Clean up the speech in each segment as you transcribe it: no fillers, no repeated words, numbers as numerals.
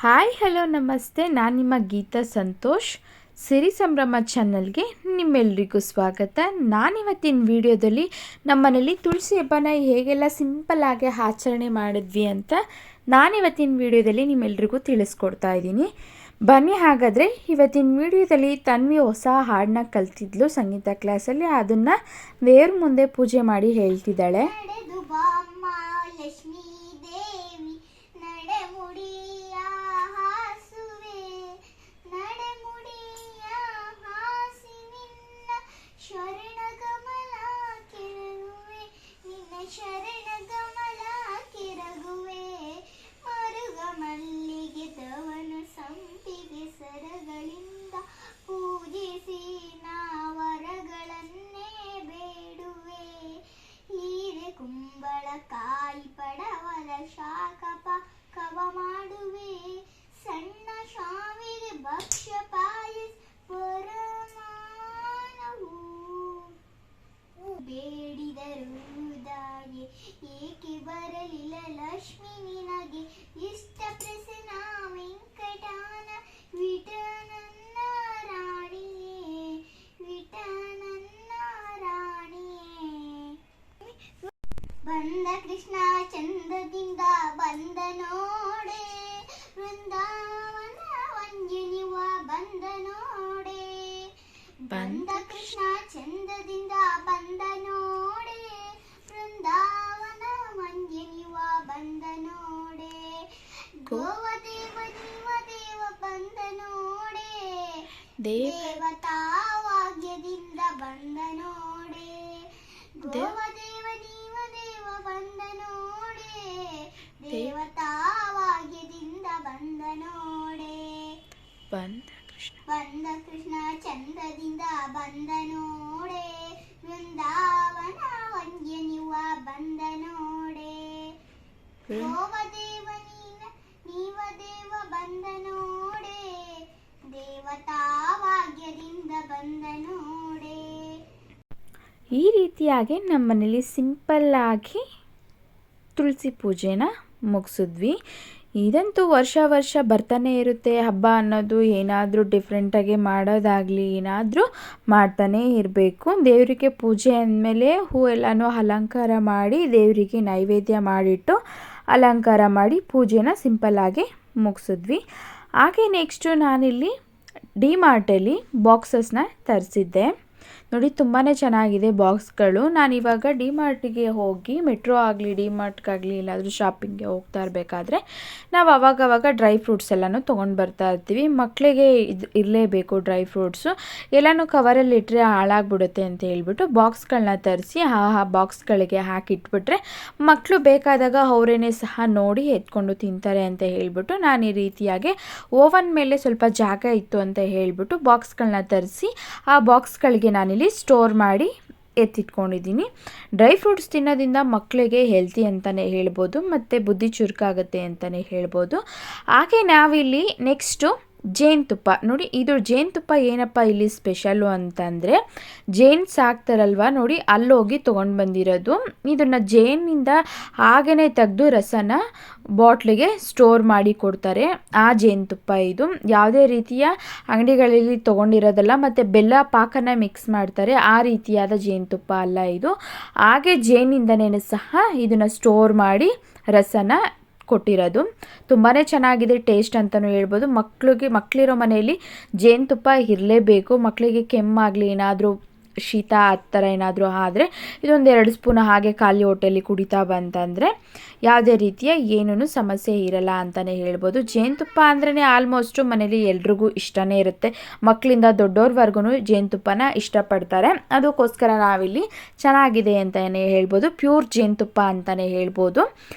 Hi hello ನಮಸ್ತೆ, ನಾನು ನಿಮ್ಮ ಗೀತಾ ಸಂತೋಷ್. ಸಿರಿ ಸಂಭ್ರಮ ಚಾನಲ್ಗೆ ನಿಮ್ಮೆಲ್ಲರಿಗೂ ಸ್ವಾಗತ. ನಾನಿವತ್ತಿನ ವಿಡಿಯೋದಲ್ಲಿ ನಮ್ಮನೇಲಿ ತುಳಸಿ ಹಬ್ಬನ ಹೇಗೆಲ್ಲ ಸಿಂಪಲ್ಲಾಗಿ ಆಚರಣೆ ಮಾಡಿದ್ವಿ ಅಂತ ನಾನಿವತ್ತಿನ ವಿಡಿಯೋದಲ್ಲಿ ನಿಮ್ಮೆಲ್ರಿಗೂ ತಿಳಿಸ್ಕೊಡ್ತಾ ಇದ್ದೀನಿ. ಬನ್ನಿ ಹಾಗಾದರೆ ಇವತ್ತಿನ ವಿಡಿಯೋದಲ್ಲಿ ತನ್ವಿ ಹೊಸ ಹಾಡನ್ನ ಕಲ್ತಿದ್ಲು ಸಂಗೀತ ಕ್ಲಾಸಲ್ಲಿ. ಅದನ್ನು ದೇವ್ರ ಮುಂದೆ ಪೂಜೆ ಮಾಡಿ ಹೇಳ್ತಿದ್ದಾಳೆ. ಪೂಜಿಸಿ ನಾವರಗಳನ್ನೇ ಬೇಡುವೆ. ಹೀರೆ ಕುಂಬಳಕಾಯಿ ಪಡವಲ ಶಾಖ ಕವ ಮಾಡುವೆ. ಸಣ್ಣ ಶಾವಿಗೆ ಭಕ್ಷ್ಯ ಪಾಯಸ ಪರಮಾನವು ಬೇಡಿದರು ದಾಯೆ ಏಕೆ ಬರಲಿಲ್ಲ ಲಕ್ಷ್ಮಿ ನಿನಗೆ. ಇಷ್ಟ ಪ್ರಸನ್ನ ವೆಂಕಟನ ವಿಠನನ್ನ ರಾಣಿಯೇ, ವಿಠನನ್ನ ರಾಣಿಯೇ. ಬಂದ ಕೃಷ್ಣ ಚಂದದಿಂದ ಬಂದ ನೋಡೆ, ವೃಂದಾವನ ವಂಜನಿವ ಬಂದ ನೋಡೆ. ಬಂದ ಕೃಷ್ಣ ಚಂದದಿಂದ ಬಂದ ನೋಡೆ, ವೃಂದಾವನ ವಂಜನಿವ ಬಂದ ನೋಡೆ. ಗೋವದೇವ ನೀವ ದೇವ ಬಂದ ನೋಡೆ, ದೇವತಾವಾಗ್ಯದಿಂದ ಬಂದ ನೋಡೆ. ಗೋವದೇವ ನೀವ ದೇವ ಬಂದ ನೋಡೆ, ದೇವತಾವಾಗ್ಯದಿಂದ ಬಂದ ನೋಡೆ. ಬಂದ ಕೃಷ್ಣ ಚಂದದಿಂದ ಬಂದ ನೋಡೆ, ವೃಂದಾವನ ವಂದ್ಯನಿವ ಬಂದ ನೋಡೆ. ಗೋವದೇವ ನೀವ ದೇವ ಬಂದ ನೋಡೆ, ದೇವತಾವಾಗ್ಯದಿಂದ ಬಂದ ನೋಡೆ. ಈ ರೀತಿಯಾಗಿ ನಮ್ಮ ಮನೇಲಿ ಸಿಂಪಲ್ಲಾಗಿ ತುಳಸಿ ಪೂಜೆನ ಮುಗಿಸಿದ್ವಿ. ಇದಂತೂ ವರ್ಷ ವರ್ಷ ಬರ್ತಾನೆ ಇರುತ್ತೆ. ಹಬ್ಬ ಅನ್ನೋದು ಏನಾದರೂ ಡಿಫ್ರೆಂಟಾಗಿ ಮಾಡೋದಾಗಲಿ ಏನಾದರೂ ಮಾಡ್ತಾನೇ ಇರಬೇಕು. ದೇವರಿಗೆ ಪೂಜೆ ಅಂದಮೇಲೆ ಹೂ ಎಲ್ಲನೂ ಅಲಂಕಾರ ಮಾಡಿ ದೇವರಿಗೆ ನೈವೇದ್ಯ ಮಾಡಿಟ್ಟು ಅಲಂಕಾರ ಮಾಡಿ ಪೂಜೆನ ಸಿಂಪಲ್ಲಾಗಿ ಮುಗಿಸಿದ್ವಿ. ಹಾಗೆ ನೆಕ್ಸ್ಟು ನಾನಿಲ್ಲಿ ಡಿ-ಮಾರ್ಟಲ್ಲಿ ಬಾಕ್ಸಸ್ನ ತರಿಸಿದ್ದೆ. ನೋಡಿ, ತುಂಬಾ ಚೆನ್ನಾಗಿದೆ ಬಾಕ್ಸ್ಗಳು. ನಾನಿವಾಗ ಡಿ-ಮಾರ್ಟಿಗೆ ಹೋಗಿ ಮೆಟ್ರೋ ಆಗಲಿ ಡಿ-ಮಾರ್ಟ್ಗಾಗಲಿ ಎಲ್ಲಾದರೂ ಶಾಪಿಂಗ್ಗೆ ಹೋಗ್ತಾ ಇರಬೇಕಾದ್ರೆ ನಾವು ಅವಾಗವಾಗ ಡ್ರೈ ಫ್ರೂಟ್ಸ್ ಎಲ್ಲನೂ ತೊಗೊಂಡು ಬರ್ತಾ ಇರ್ತೀವಿ. ಮಕ್ಕಳಿಗೆ ಇರಲೇಬೇಕು ಡ್ರೈ ಫ್ರೂಟ್ಸು. ಎಲ್ಲನೂ ಕವರಲ್ಲಿ ಇಟ್ಟರೆ ಹಾಳಾಗ್ಬಿಡುತ್ತೆ ಅಂತ ಹೇಳ್ಬಿಟ್ಟು ಬಾಕ್ಸ್ಗಳನ್ನ ತರಿಸಿ ಆ ಬಾಕ್ಸ್ಗಳಿಗೆ ಹಾಕಿಟ್ಬಿಟ್ರೆ ಮಕ್ಕಳು ಬೇಕಾದಾಗ ಅವರೇನೇ ಸಹ ನೋಡಿ ಎತ್ಕೊಂಡು ತಿಂತಾರೆ ಅಂತ ಹೇಳ್ಬಿಟ್ಟು ನಾನು ಈ ರೀತಿಯಾಗಿ ಓವನ್ ಮೇಲೆ ಸ್ವಲ್ಪ ಜಾಗ ಇತ್ತು ಅಂತ ಹೇಳ್ಬಿಟ್ಟು ಬಾಕ್ಸ್ಗಳನ್ನ ತರಿಸಿ ಆ ಬಾಕ್ಸ್ಗಳಿಗೆ ನಾನಿಲ್ಲಿ ಸ್ಟೋರ್ ಮಾಡಿ ಎತ್ತಿಟ್ಕೊಂಡಿದ್ದೀನಿ. ಡ್ರೈ ಫ್ರೂಟ್ಸ್ ತಿನ್ನೋದ್ರಿಂದ ಮಕ್ಕಳಿಗೆ ಹೆಲ್ತಿ ಅಂತಲೇ ಹೇಳ್ಬೋದು, ಮತ್ತು ಬುದ್ಧಿ ಚುರುಕಾಗುತ್ತೆ ಅಂತಲೇ ಹೇಳ್ಬೋದು. ಹಾಗೆ ನಾವಿಲ್ಲಿ ನೆಕ್ಸ್ಟು ಜೇನುತುಪ್ಪ ನೋಡಿ, ಇದು ಜೇನುತುಪ್ಪ ಏನಪ್ಪ ಇಲ್ಲಿ ಸ್ಪೆಷಲ್ಲು ಅಂತಂದರೆ ಜೇನು ಸಾಕ್ತಾರಲ್ವ ನೋಡಿ, ಅಲ್ಲೋಗಿ ತೊಗೊಂಡು ಬಂದಿರೋದು. ಇದನ್ನು ಜೇನಿಂದ ಹಾಗೇ ತೆಗೆದು ರಸನ ಬಾಟ್ಲಿಗೆ ಸ್ಟೋರ್ ಮಾಡಿ ಕೊಡ್ತಾರೆ. ಆ ಜೇನುತುಪ್ಪ ಇದು ಯಾವುದೇ ರೀತಿಯ ಅಂಗಡಿಗಳಲ್ಲಿ ತೊಗೊಂಡಿರೋದಲ್ಲ, ಮತ್ತು ಬೆಲ್ಲ ಪಾಕನ ಮಿಕ್ಸ್ ಮಾಡ್ತಾರೆ, ಆ ರೀತಿಯಾದ ಜೇನುತುಪ್ಪ ಅಲ್ಲ ಇದು. ಹಾಗೆ ಜೇನಿಂದನೇ ಸಹ ಇದನ್ನು ಸ್ಟೋರ್ ಮಾಡಿ ರಸನ ಕೊಟ್ಟಿರೋದು. ತುಂಬಾ ಚೆನ್ನಾಗಿದೆ ಟೇಸ್ಟ್ ಅಂತಲೂ ಹೇಳ್ಬೋದು. ಮಕ್ಕಳಿರೋ ಮನೆಯಲ್ಲಿ ಜೇನುತುಪ್ಪ ಇರಲೇಬೇಕು. ಮಕ್ಕಳಿಗೆ ಕೆಮ್ಮಾಗಲಿ ಏನಾದರೂ ಶೀತ ಆ ಥರ ಏನಾದರೂ ಆದರೆ ಇದೊಂದು 2 ಸ್ಪೂನ್ ಹಾಗೆ ಖಾಲಿ ಹೊಟ್ಟೆಯಲ್ಲಿ ಕುಡಿತಾ ಬಂತಂದರೆ ಯಾವುದೇ ರೀತಿಯ ಏನೂ ಸಮಸ್ಯೆ ಇರಲ್ಲ ಅಂತಲೇ ಹೇಳ್ಬೋದು. ಜೇನುತುಪ್ಪ ಅಂದ್ರೇ ಆಲ್ಮೋಸ್ಟು ಮನೇಲಿ ಎಲ್ರಿಗೂ ಇಷ್ಟನೇ ಇರುತ್ತೆ. ಮಕ್ಕಳಿಂದ ದೊಡ್ಡವ್ರವರೆಗೂ ಜೇನುತುಪ್ಪನ ಇಷ್ಟಪಡ್ತಾರೆ. ಅದಕ್ಕೋಸ್ಕರ ನಾವಿಲ್ಲಿ ಚೆನ್ನಾಗಿದೆ ಅಂತಲೇ ಹೇಳ್ಬೋದು. ಪ್ಯೂರ್ ಜೇನುತುಪ್ಪ ಅಂತಲೇ ಹೇಳ್ಬೋದು.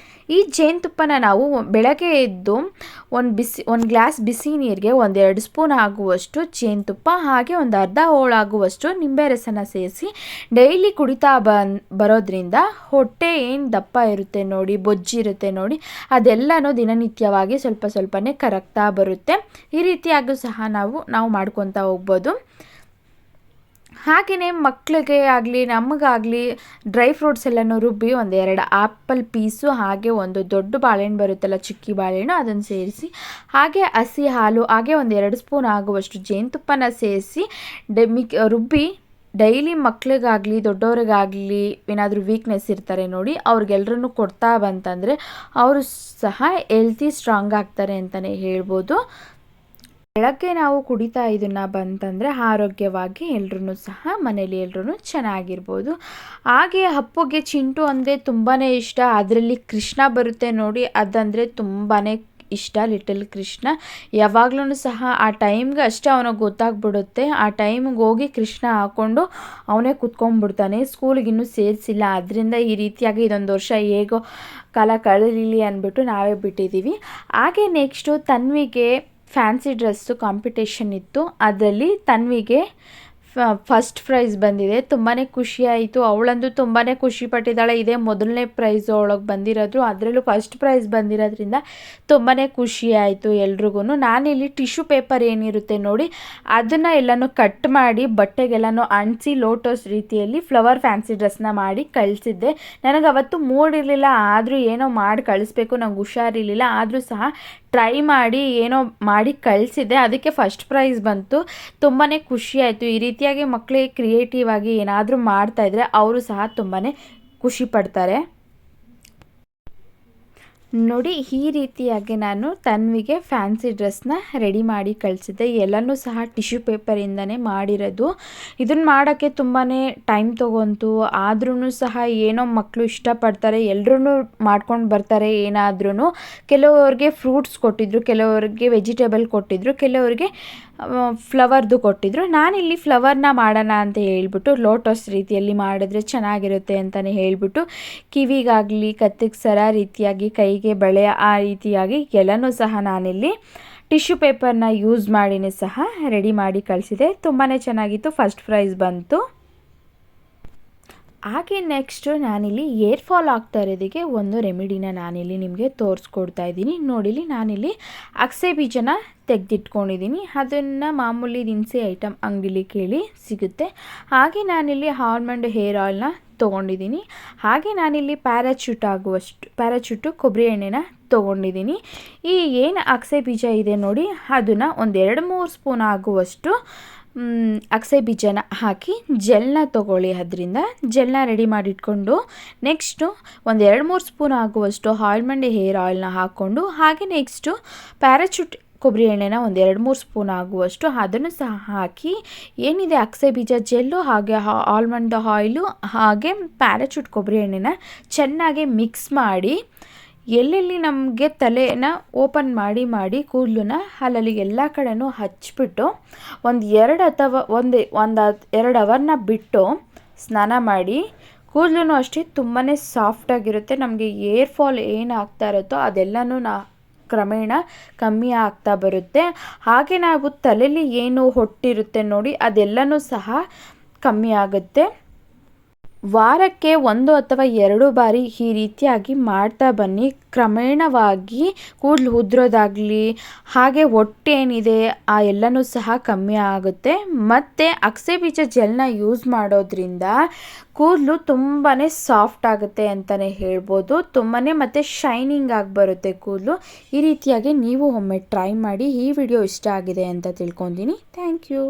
ಈ ಜೇನುತುಪ್ಪನ ನಾವು ಬೆಳಗ್ಗೆ ಎದ್ದು ಒಂದು ಗ್ಲಾಸ್ ಬಿಸಿ ನೀರಿಗೆ 1-2 ಸ್ಪೂನ್ ಆಗುವಷ್ಟು ಜೇನುತುಪ್ಪ ಹಾಗೆ ಒಂದು ಅರ್ಧ ಹೋಳಾಗುವಷ್ಟು ನಿಂಬೆ ರಸನ ಸೇರಿಸಿ ಡೈಲಿ ಕುಡಿತಾ ಬರೋದ್ರಿಂದ ಹೊಟ್ಟೆ ಏನು ದಪ್ಪ ಇರುತ್ತೆ ನೋಡಿ, ಬೊಜ್ಜಿರುತ್ತೆ ನೋಡಿ, ಅದೆಲ್ಲನೂ ದಿನನಿತ್ಯವಾಗಿ ಸ್ವಲ್ಪ ಸ್ವಲ್ಪನೇ ಕರಗ್ತಾ ಬರುತ್ತೆ. ಈ ರೀತಿಯಾಗೂ ಸಹ ನಾವು ಮಾಡ್ಕೊತಾ ಹೋಗ್ಬೋದು. ಹಾಗೆಯೇ ಮಕ್ಕಳಿಗೆ ಆಗಲಿ ನಮಗಾಗಲಿ ಡ್ರೈ ಫ್ರೂಟ್ಸ್ ಎಲ್ಲನೂ ರುಬ್ಬಿ ಒಂದೆರಡು ಆ್ಯಪಲ್ ಪೀಸು ಹಾಗೆ ಒಂದು ದೊಡ್ಡ ಬಾಳೆಹಣ್ಣು ಬರುತ್ತಲ್ಲ ಚಿಕ್ಕಿ ಬಾಳೆಹಣ್ಣು ಅದನ್ನು ಸೇರಿಸಿ ಹಾಗೆ ಹಸಿ ಹಾಲು ಹಾಗೆ ಒಂದು 2 ಸ್ಪೂನ್ ಆಗುವಷ್ಟು ಜೇನುತುಪ್ಪನ ಸೇರಿಸಿ ರುಬ್ಬಿ ಡೈಲಿ ಮಕ್ಳಿಗಾಗಲಿ ದೊಡ್ಡವ್ರಿಗಾಗಲಿ ಏನಾದರೂ ವೀಕ್ನೆಸ್ ಇರ್ತಾರೆ ನೋಡಿ ಅವ್ರಿಗೆಲ್ರೂ ಕೊಡ್ತಾ ಬಂತಂದರೆ ಅವರು ಸಹ ಹೆಲ್ತಿ ಸ್ಟ್ರಾಂಗ್ ಆಗ್ತಾರೆ ಅಂತಲೇ ಹೇಳ್ಬೋದು. ಬೆಳಗ್ಗೆ ನಾವು ಕುಡಿತಾ ಇದನ್ನು ಬಂತಂದರೆ ಆರೋಗ್ಯವಾಗಿ ಎಲ್ಲರೂ ಸಹ ಮನೇಲಿ ಎಲ್ಲರೂ ಚೆನ್ನಾಗಿರ್ಬೋದು. ಹಾಗೆ ಅಪ್ಪುಗೆ ಚಿಂಟು ಅಂದರೆ ತುಂಬಾ ಇಷ್ಟ. ಅದರಲ್ಲಿ ಕೃಷ್ಣ ಬರುತ್ತೆ ನೋಡಿ, ಅದಂದರೆ ತುಂಬಾ ಇಷ್ಟ. ಲಿಟಲ್ ಕೃಷ್ಣ ಯಾವಾಗ್ಲೂ ಸಹ ಆ ಟೈಮ್ಗೆ ಅಷ್ಟೇ ಅವನಿಗೆ ಗೊತ್ತಾಗ್ಬಿಡುತ್ತೆ. ಆ ಟೈಮ್ಗೆ ಹೋಗಿ ಕೃಷ್ಣ ಹಾಕ್ಕೊಂಡು ಅವನೇ ಕುತ್ಕೊಂಡ್ಬಿಡ್ತಾನೆ. ಸ್ಕೂಲಿಗೆ ಇನ್ನೂ ಸೇರಿಸಿಲ್ಲ, ಅದರಿಂದ ಈ ರೀತಿಯಾಗಿ ಇದೊಂದು ವರ್ಷ ಹೇಗೋ ಕಾಲ ಕಳೀಲಿ ಅಂದ್ಬಿಟ್ಟು ನಾವೇ ಬಿಟ್ಟಿದ್ದೀವಿ. ಹಾಗೆ ನೆಕ್ಸ್ಟು ತನ್ವಿಗೆ ಫ್ಯಾನ್ಸಿ ಡ್ರೆಸ್ಸು ಕಾಂಪಿಟೇಷನ್ ಇತ್ತು. ಅದರಲ್ಲಿ ತನ್ವಿಗೆ ಫಸ್ಟ್ ಪ್ರೈಸ್ ಬಂದಿದೆ. ತುಂಬಾ ಖುಷಿಯಾಯಿತು. ಅವಳಂದು ತುಂಬಾ ಖುಷಿ ಪಟ್ಟಿದ್ದಾಳೆ. ಇದೇ ಮೊದಲನೇ ಪ್ರೈಸ್ ಅವಳಿಗೆ ಬಂದಿರೋದು, ಅದರಲ್ಲೂ ಫಸ್ಟ್ ಪ್ರೈಸ್ ಬಂದಿರೋದ್ರಿಂದ ತುಂಬಾ ಖುಷಿಯಾಯಿತು ಎಲ್ರಿಗೂ. ನಾನಿಲ್ಲಿ ಟಿಶ್ಯೂ ಪೇಪರ್ ಏನಿರುತ್ತೆ ನೋಡಿ ಅದನ್ನು ಎಲ್ಲನೂ ಕಟ್ ಮಾಡಿ ಬಟ್ಟೆಗೆಲ್ಲನೂ ಅಂಟಿಸಿ ಲೋಟಸ್ ರೀತಿಯಲ್ಲಿ ಫ್ಲವರ್ ಫ್ಯಾನ್ಸಿ ಡ್ರೆಸ್ನ ಮಾಡಿ ಕಳಿಸಿದ್ದೆ. ನನಗೆ ಅವತ್ತು ಮೂಡಿರಲಿಲ್ಲ, ಆದರೂ ಏನೋ ಮಾಡಿ ಕಳಿಸ್ಬೇಕು, ನಂಗೆ ಹುಷಾರಿರಲಿಲ್ಲ, ಆದರೂ ಸಹ ಟ್ರೈ ಮಾಡಿ ಏನೋ ಮಾಡಿ ಕಳಿಸಿದ್ದೆ. ಅದಕ್ಕೆ ಫಸ್ಟ್ ಪ್ರೈಸ್ ಬಂತು. ತುಂಬಾ ಖುಷಿಯಾಯಿತು. ಈ ರೀತಿಯಾಗಿ ಮಕ್ಕಳಿಗೆ ಕ್ರಿಯೇಟಿವ್ ಆಗಿ ಏನಾದರೂ ಮಾಡ್ತಾಯಿದ್ರೆ ಅವರು ಸಹ ತುಂಬಾ ಖುಷಿ ಪಡ್ತಾರೆ ನೋಡಿ. ಈ ರೀತಿಯಾಗಿ ನಾನು ತನ್ವಿಗೆ ಫ್ಯಾನ್ಸಿ ಡ್ರೆಸ್ನ ರೆಡಿ ಮಾಡಿ ಕಳಿಸಿದ್ದೆ. ಎಲ್ಲನೂ ಸಹ ಟಿಶ್ಯೂ ಪೇಪರಿಂದನೇ ಮಾಡಿರೋದು. ಇದನ್ನು ಮಾಡೋಕ್ಕೆ ತುಂಬಾ ಟೈಮ್ ತೊಗೊಂತು. ಆದ್ರೂ ಸಹ ಏನೋ ಮಕ್ಕಳು ಇಷ್ಟಪಡ್ತಾರೆ, ಎಲ್ಲರೂ ಮಾಡ್ಕೊಂಡು ಬರ್ತಾರೆ ಏನಾದ್ರೂ. ಕೆಲವರಿಗೆ ಫ್ರೂಟ್ಸ್ ಕೊಟ್ಟಿದ್ದರು, ಕೆಲವರಿಗೆ ವೆಜಿಟೇಬಲ್ ಕೊಟ್ಟಿದ್ದರು, ಕೆಲವರಿಗೆ ಫ್ಲವರ್ದು ಕೊಟ್ಟಿದ್ದರು. ನಾನಿಲ್ಲಿ ಫ್ಲವರ್ನ ಮಾಡೋಣ ಅಂತ ಹೇಳ್ಬಿಟ್ಟು ಲೋಟಸ್ ರೀತಿಯಲ್ಲಿ ಮಾಡಿದ್ರೆ ಚೆನ್ನಾಗಿರುತ್ತೆ ಅಂತಲೇ ಹೇಳ್ಬಿಟ್ಟು ಕಿವಿಗಾಗಲಿ ಕತ್ತಿಗೆ ಸರ ರೀತಿಯಾಗಿ ಕೈಗೆ ಬಳೆ ಆ ರೀತಿಯಾಗಿ ಎಲ್ಲನೂ ಸಹ ನಾನಿಲ್ಲಿ ಟಿಶ್ಯೂ ಪೇಪರ್ನ ಯೂಸ್ ಮಾಡಿನೇ ಸಹ ರೆಡಿ ಮಾಡಿ ಕಳಿಸಿದೆ. ತುಂಬಾ ಚೆನ್ನಾಗಿತ್ತು. ಫಸ್ಟ್ ಪ್ರೈಸ್ ಬಂತು. ಹಾಗೆ ನೆಕ್ಸ್ಟು ನಾನಿಲ್ಲಿ ಏರ್ ಫಾಲ್ ಆಗ್ತಾ ಇರೋದಕ್ಕೆ ಒಂದು ರೆಮಿಡಿನ ನಾನಿಲ್ಲಿ ನಿಮಗೆ ತೋರಿಸ್ಕೊಡ್ತಾ ಇದ್ದೀನಿ. ನೋಡಿಲಿ, ನಾನಿಲ್ಲಿ ಅಗಸೆ ಬೀಜನ ತೆಗೆದಿಟ್ಕೊಂಡಿದ್ದೀನಿ. ಅದನ್ನು ಮಾಮೂಲಿ ದಿನಸಿ ಐಟಮ್ ಅಂಗಡಿಲಿ ಕೇಳಿ ಸಿಗುತ್ತೆ. ಹಾಗೆ ನಾನಿಲ್ಲಿ ಆಲ್ಮಂಡ್ ಹೇರ್ ಆಯಿಲ್ನ ತೊಗೊಂಡಿದ್ದೀನಿ. ಹಾಗೆ ನಾನಿಲ್ಲಿ ಪ್ಯಾರಾಚೂಟು ಕೊಬ್ಬರಿ ಎಣ್ಣೆನ ತೊಗೊಂಡಿದ್ದೀನಿ. ಈ ಏನು ಅಗಸೆ ಬೀಜ ಇದೆ ನೋಡಿ ಅದನ್ನು ಒಂದು 2-3 ಸ್ಪೂನ್ ಆಗುವಷ್ಟು ಅಗಸೆ ಬೀಜನ ಹಾಕಿ ಜೆಲ್ನ ತೊಗೊಳ್ಳಿ. ಅದರಿಂದ ಜೆಲ್ನ ರೆಡಿ ಮಾಡಿಟ್ಕೊಂಡು ನೆಕ್ಸ್ಟು ಒಂದು 2-3 ಸ್ಪೂನ್ ಆಗುವಷ್ಟು ಆಲ್ಮಂಡ್ ಹೇರ್ ಆಯಿಲ್ನ ಹಾಕ್ಕೊಂಡು ಹಾಗೆ ನೆಕ್ಸ್ಟು ಪ್ಯಾರಾಚೂಟ್ ಕೊಬ್ಬರಿ ಎಣ್ಣೆನ ಒಂದು 2-3 ಸ್ಪೂನ್ ಆಗುವಷ್ಟು ಅದನ್ನು ಸಹ ಹಾಕಿ ಏನಿದೆ ಅಗಸೆ ಬೀಜ ಜೆಲ್ಲು ಹಾಗೆ ಆಲ್ಮಂಡ್ ಆಯಿಲು ಹಾಗೆ ಪ್ಯಾರಾಚೂಟ್ ಕೊಬ್ಬರಿ ಎಣ್ಣೆನ ಚೆನ್ನಾಗಿ ಮಿಕ್ಸ್ ಮಾಡಿ ಎಲ್ಲೆಲ್ಲಿ ನಮಗೆ ತಲೆನ ಓಪನ್ ಮಾಡಿ ಕೂದಲನ್ನ ಅಲ್ಲಲ್ಲಿ ಎಲ್ಲ ಕಡೆನೂ ಹಚ್ಬಿಟ್ಟು ಒಂದು 2 ಅವರ್ನ ಬಿಟ್ಟು ಸ್ನಾನ ಮಾಡಿ ಕೂದಲು ಅಷ್ಟೇ ತುಂಬಾ ಸಾಫ್ಟಾಗಿರುತ್ತೆ. ನಮಗೆ ಏರ್ ಫಾಲ್ ಏನು ಆಗ್ತಾ ಇರುತ್ತೋ ಅದೆಲ್ಲನೂ ಕ್ರಮೇಣ ಕಮ್ಮಿ ಆಗ್ತಾ ಬರುತ್ತೆ. ಹಾಗೆ ನಾವು ತಲೆಯಲ್ಲಿ ಏನು ಹೊಟ್ಟಿರುತ್ತೆ ನೋಡಿ ಅದೆಲ್ಲನೂ ಸಹ ಕಮ್ಮಿ ಆಗುತ್ತೆ. ವಾರಕ್ಕೆ 1 ಅಥವಾ 2 ಬಾರಿ ಈ ರೀತಿಯಾಗಿ ಮಾಡ್ತಾ ಬನ್ನಿ. ಕ್ರಮೇಣವಾಗಿ ಕೂದಲು ಉದುರೋದಾಗಲಿ ಹಾಗೆ ಹೊಟ್ಟೇನಿದೆ ಆ ಎಲ್ಲನೂ ಸಹ ಕಮ್ಮಿ ಆಗುತ್ತೆ. ಮತ್ತು ಅಗಸೆ ಬೀಜ ಜೆಲ್ನ ಯೂಸ್ ಮಾಡೋದ್ರಿಂದ ಕೂದಲು ತುಂಬಾ ಸಾಫ್ಟ್ ಆಗುತ್ತೆ ಅಂತಲೇ ಹೇಳ್ಬೋದು. ತುಂಬಾ ಮತ್ತು ಶೈನಿಂಗ್ ಆಗಿ ಬರುತ್ತೆ ಕೂದಲು. ಈ ರೀತಿಯಾಗಿ ನೀವು ಒಮ್ಮೆ ಟ್ರೈ ಮಾಡಿ. ಈ ವಿಡಿಯೋ ಇಷ್ಟ ಆಗಿದೆ ಅಂತ ತಿಳ್ಕೊತೀನಿ. Thank you.